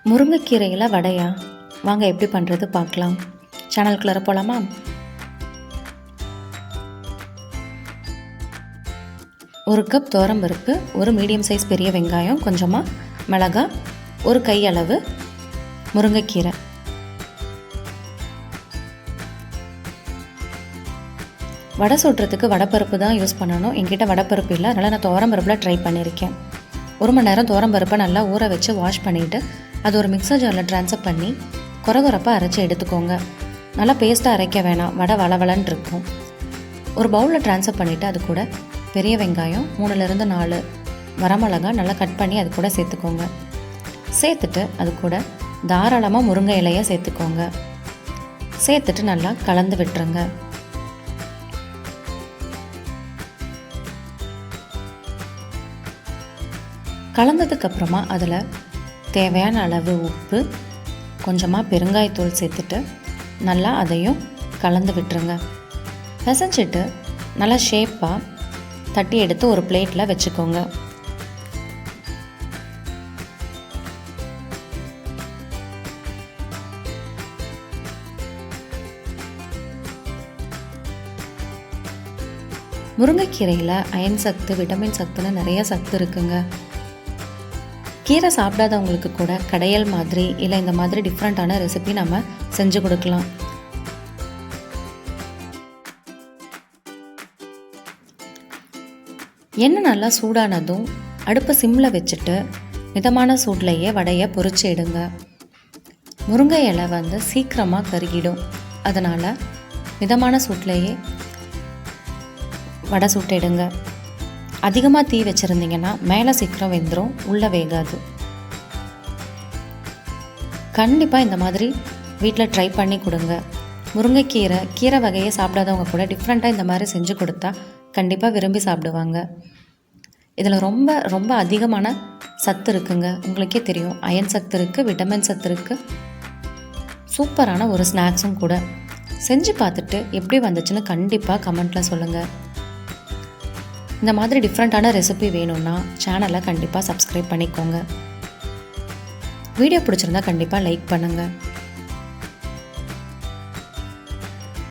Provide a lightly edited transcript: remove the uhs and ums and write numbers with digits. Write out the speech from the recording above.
முருங்கைக்கீரையில் வடையா? வாங்க எப்படி பண்ணுறது பார்க்கலாம். சேனலுக்குள்ளே போகலாமா? ஒரு கப் துவரம்பருப்பு, ஒரு மீடியம் சைஸ் பெரிய வெங்காயம், கொஞ்சமாக மிளகாய், ஒரு கையளவு முருங்கைக்கீரை. வடை சுடுறதுக்கு வடைப்பருப்பு தான் யூஸ் பண்ணணும். என்கிட்ட வடைப்பருப்பு இல்லை, அதனால் நான் துவரம்பருப்பில் ட்ரை பண்ணியிருக்கேன். 1 மணி நேரம் துவரம்பருப்பை நல்லா ஊற வச்சு வாஷ் பண்ணிவிட்டு அது ஒரு மிக்சர் ஜாரில் ட்ரான்ஸ்ஃபர் பண்ணி கொரகொரப்பாக அரைச்சி எடுத்துக்கோங்க. நல்லா பேஸ்ட்டாக அரைக்க வேணாம், வடை வளவலன்னு இருக்கும். ஒரு பவுலில் ட்ரான்ஸ்ஃபர் பண்ணிவிட்டு அது கூட பெரிய வெங்காயம் 3லேருந்து 4 வரமிளகாய் நல்லா கட் பண்ணி அது கூட சேர்த்துக்கோங்க. சேர்த்துட்டு அது கூட தாராளமாக முருங்கை இலையை சேர்த்துக்கோங்க. சேர்த்துட்டு நல்லா கலந்து விட்டுருங்க. கலந்ததுக்கப்புறமா அதில் தேவையான அளவு உப்பு, கொஞ்சமாக பெருங்காயத்தூள் சேர்த்துட்டு நல்லா அதையும் கலந்து விட்டுருங்க. பிசைஞ்சிட்டு நல்லா ஷேப்பாக தட்டி எடுத்து ஒரு பிளேட்டில் வச்சுக்கோங்க. முருங்கைக்கீரையில் அயன் சத்து, விட்டமின் சத்துன்னு நிறைய சத்து இருக்குங்க. கீரை சாப்பிடாதவங்களுக்கு கூட கடையல் மாதிரி இல்லை இந்த மாதிரி டிஃப்ரெண்ட்டான ரெசிபி நம்ம செஞ்சு கொடுக்கலாம். எண்ணெய் நல்லா சூடானதும் அடுப்பு சிம்மில் வச்சுட்டு மிதமான சூட்லேயே வடையை பொரிச்சு எடுங்க. முருங்கை இலை சீக்கிரமாக கருகிடும், அதனால் மிதமான சூட்லேயே வடை சுட்டு எடுங்க. அதிகமாக தீ வச்சுருந்தீங்கன்னா மேலே சீக்கிரம் வெந்துடும், உள்ளே வேகாது. கண்டிப்பாக இந்த மாதிரி வீட்டில் ட்ரை பண்ணி கொடுங்க. கீரை வகையை சாப்பிடாதவங்க கூட டிஃப்ரெண்ட்டாக இந்த மாதிரி செஞ்சு கொடுத்தா கண்டிப்பாக விரும்பி சாப்பிடுவாங்க. இதில் ரொம்ப ரொம்ப அதிகமான சத்து இருக்குங்க. உங்களுக்கே தெரியும், அயன் சத்து இருக்குது, விட்டமின் சத்து இருக்குது. சூப்பரான ஒரு ஸ்நாக்ஸும் கூட. செஞ்சு பார்த்துட்டு எப்படி வந்துச்சுன்னு கண்டிப்பாக கமெண்ட்டில் சொல்லுங்கள். இந்த மாதிரி டிஃப்ரெண்ட்டான ரெசிபி வேணும்னா சேனலை கண்டிப்பாக சப்ஸ்கிரைப் பண்ணிக்கோங்க. வீடியோ பிடிச்சிருந்தா கண்டிப்பாக லைக் பண்ணுங்கள்.